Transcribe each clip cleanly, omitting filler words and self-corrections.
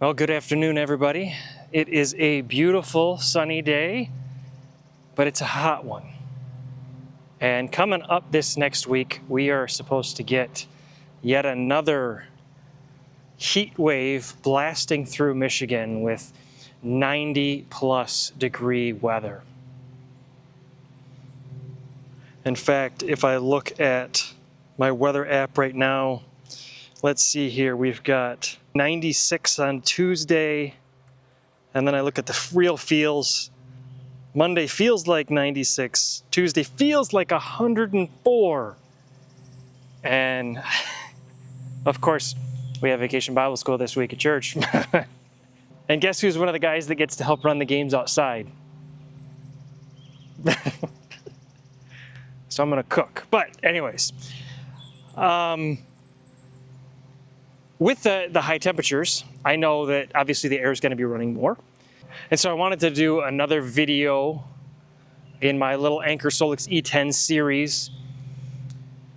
Well, good afternoon, everybody. It is a beautiful sunny day, but it's a hot one. And coming up this next week, we are supposed to get yet another heat wave blasting through Michigan with 90+ degree weather. In fact, if I look at my weather app right now, let's see here, we've got 96 on Tuesday, and then I look at the real feels. Monday feels like 96, Tuesday feels like 104. And of course, we have Vacation Bible School this week at church. And guess who's one of the guys that gets to help run the games outside? So I'm gonna cook. But anyways, with the high temperatures, I know that obviously the air is gonna be running more. And so I wanted to do another video in my little Anker SOLIX E10 series.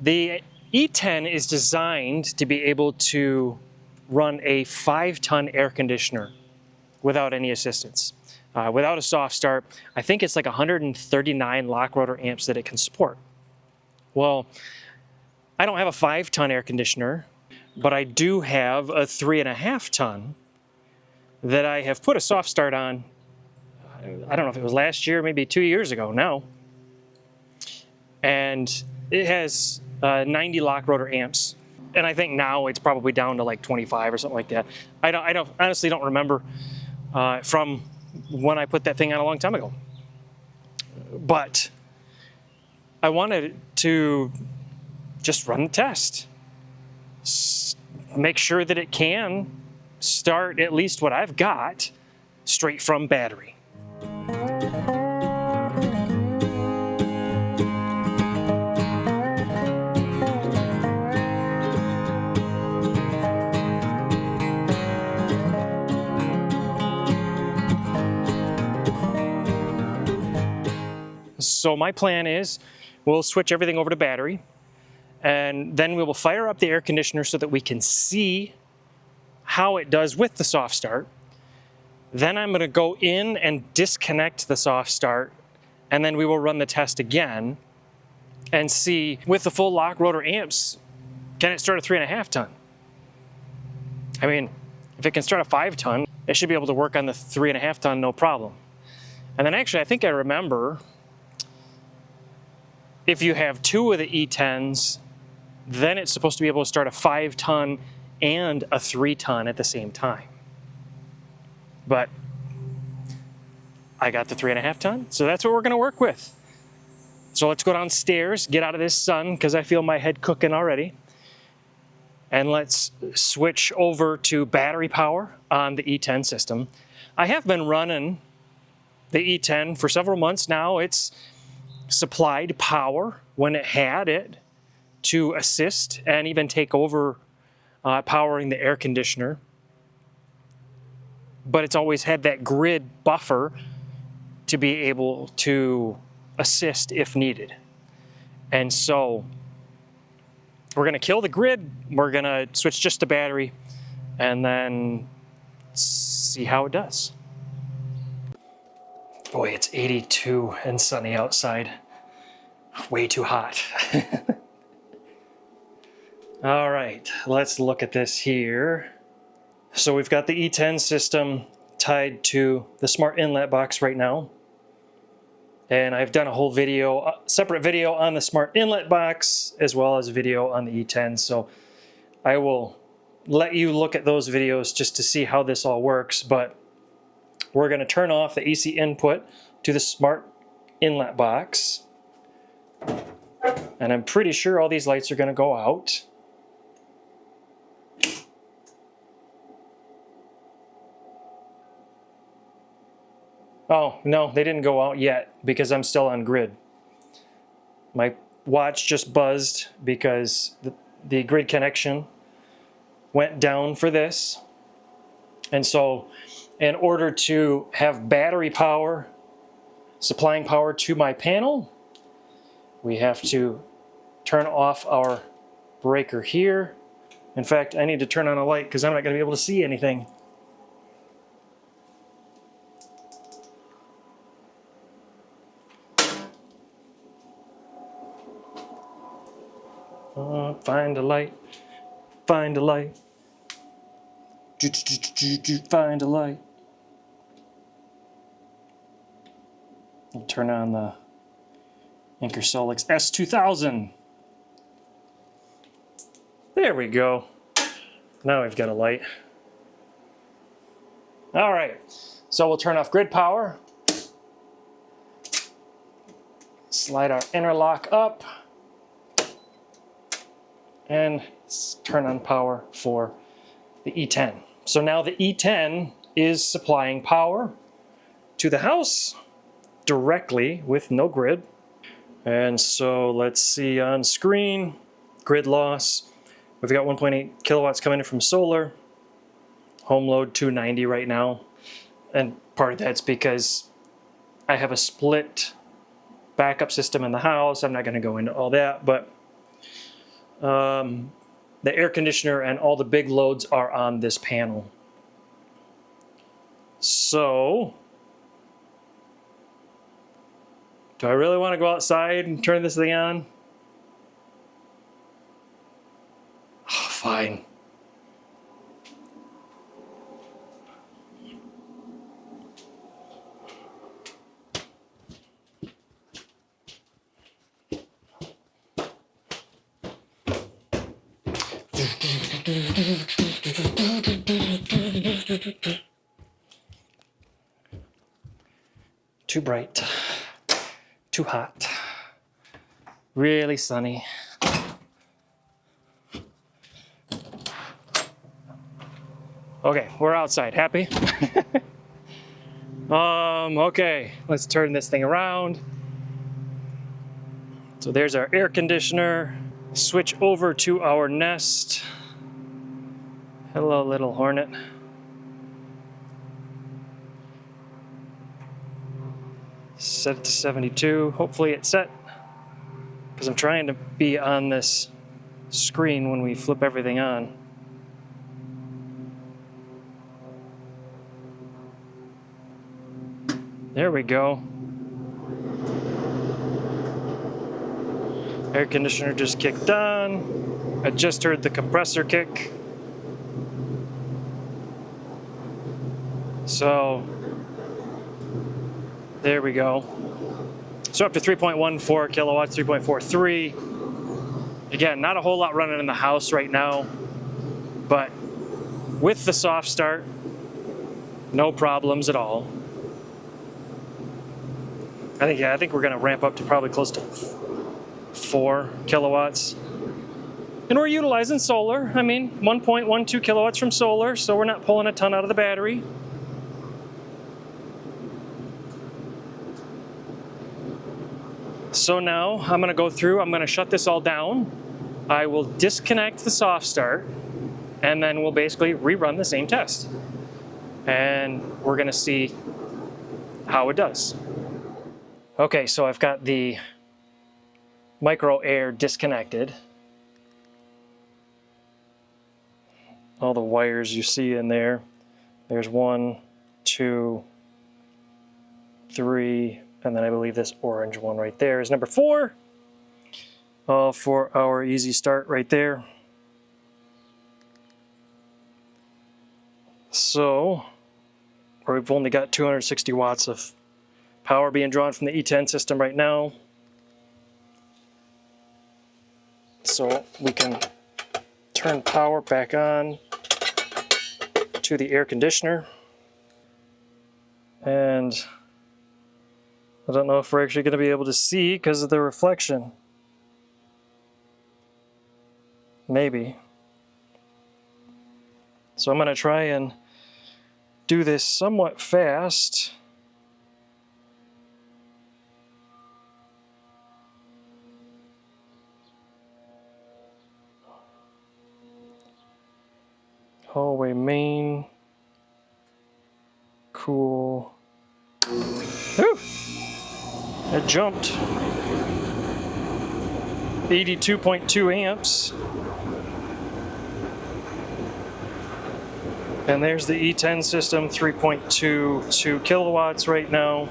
The E10 is designed to be able to run a 5-ton air conditioner without any assistance. Without a soft start, I think it's like 139 lock rotor amps that it can support. Well, I don't have a 5-ton air conditioner, but I do have a 3.5-ton that I have put a soft start on. I don't know if it was last year, maybe 2 years ago now. And it has 90 lock rotor amps. And I think now it's probably down to like 25 or something like that. I honestly don't remember from when I put that thing on a long time ago. But I wanted to just run the test. Make sure that it can start at least what I've got straight from battery. So my plan is we'll switch everything over to battery, and then we will fire up the air conditioner so that we can see how it does with the soft start. Then I'm going to go in and disconnect the soft start, and then we will run the test again and see with the full lock rotor amps, can it start a 3.5-ton? I mean, if it can start a 5-ton, it should be able to work on the 3.5-ton no problem. And then actually, I think I remember if you have 2 of the E10s, then it's supposed to be able to start a 5-ton and a 3-ton at the same time. But I got the 3.5-ton, so that's what we're gonna work with. So let's go downstairs, get out of this sun, because I feel my head cooking already. And let's switch over to battery power on the E10 system. I have been running the E10 for several months now. It's supplied power when it had it to assist and even take over powering the air conditioner. But it's always had that grid buffer to be able to assist if needed. And so we're going to kill the grid, we're going to switch just to battery, and then see how it does. Boy, it's 82 and sunny outside. Way too hot. All right, let's look at this here. So we've got the E10 system tied to the smart inlet box right now. And I've done a whole video, separate video on the smart inlet box, as well as a video on the E10. So I will let you look at those videos just to see how this all works. But we're going to turn off the AC input to the smart inlet box. And I'm pretty sure all these lights are going to go out. Oh, no, they didn't go out yet because I'm still on grid. My watch just buzzed because the grid connection went down for this. And so in order to have battery power supplying power to my panel, we have to turn off our breaker here. In fact, I need to turn on a light because I'm not going to be able to see anything. on, find a light, find a light. Find a light. We'll turn on the Anker SOLIX S2000. There we go. Now we've got a light. All right, so we'll turn off grid power. Slide our interlock up. And turn on power for the E10. So now the E10 is supplying power to the house directly with no grid. And so let's see on screen, grid loss. We've got 1.8 kilowatts coming in from solar. Home load 290 right now. And part of that's because I have a split backup system in the house. I'm not going to go into all that, but the air conditioner and all the big loads are on this panel. So, do I really want to go outside and turn this thing on? Oh, fine. Too bright, too hot, really sunny. Okay, we're outside. Happy? Okay, let's turn this thing around. So there's our air conditioner. Switch over to our Nest. Hello, little hornet. Set it to 72. Hopefully it's set, because I'm trying to be on this screen when we flip everything on. There we go. Air conditioner just kicked on. I just heard the compressor kick. So there we go. So up to 3.14 kilowatts, 3.43. Again, not a whole lot running in the house right now, but with the soft start, no problems at all. I think we're going to ramp up to probably close to 4 kilowatts. And we're utilizing solar. I mean, 1.12 kilowatts from solar, so we're not pulling a ton out of the battery. So now I'm going to go through, I'm going to shut this all down. I will disconnect the soft start, and then we'll basically rerun the same test. And we're going to see how it does. Okay, so I've got the Micro-Air disconnected. All the wires you see in there. There's 1, 2, 3, and then I believe this orange one right there is number 4. All for our EasyStart right there. So, we've only got 260 watts of power being drawn from the E10 system right now. So we can turn power back on to the air conditioner. And I don't know if we're actually going to be able to see because of the reflection. Maybe. So I'm going to try and do this somewhat fast. Hallway main. Cool. Ooh! It jumped. 82.2 amps. And there's the E10 system, 3.22 kilowatts right now.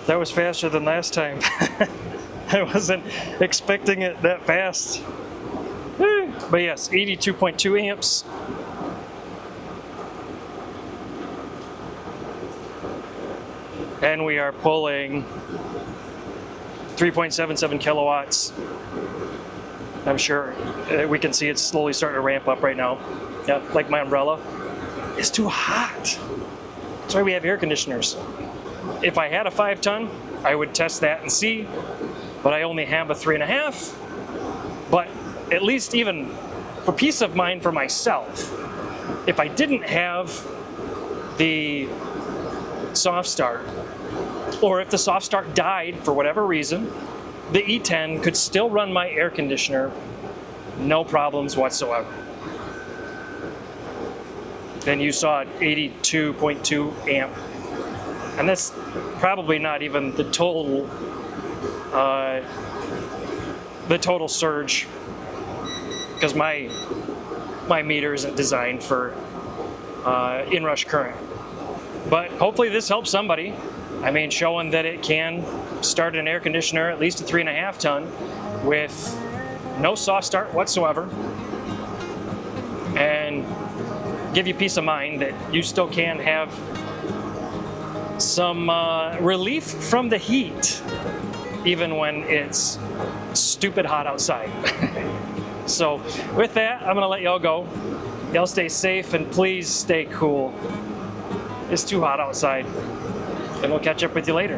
That was faster than last time. I wasn't expecting it that fast. But yes, 82.2 amps. And we are pulling 3.77 kilowatts. I'm sure we can see it's slowly starting to ramp up right now. Yeah, like my umbrella. It's too hot. That's why we have air conditioners. If I had a 5-ton, I would test that and see, but I only have a 3.5. But at least even for peace of mind for myself, if I didn't have the soft start, or if the soft start died for whatever reason, the E10 could still run my air conditioner, no problems whatsoever. Then you saw 82.2 amp. And that's probably not even the total surge, because my meter isn't designed for inrush current. But hopefully this helps somebody. I mean, showing that it can start an air conditioner, at least a 3.5 ton, with no soft start whatsoever, and give you peace of mind that you still can have some relief from the heat, even when it's stupid hot outside. So with that, I'm gonna let y'all go. Y'all stay safe and please stay cool. It's too hot outside. And we'll catch up with you later.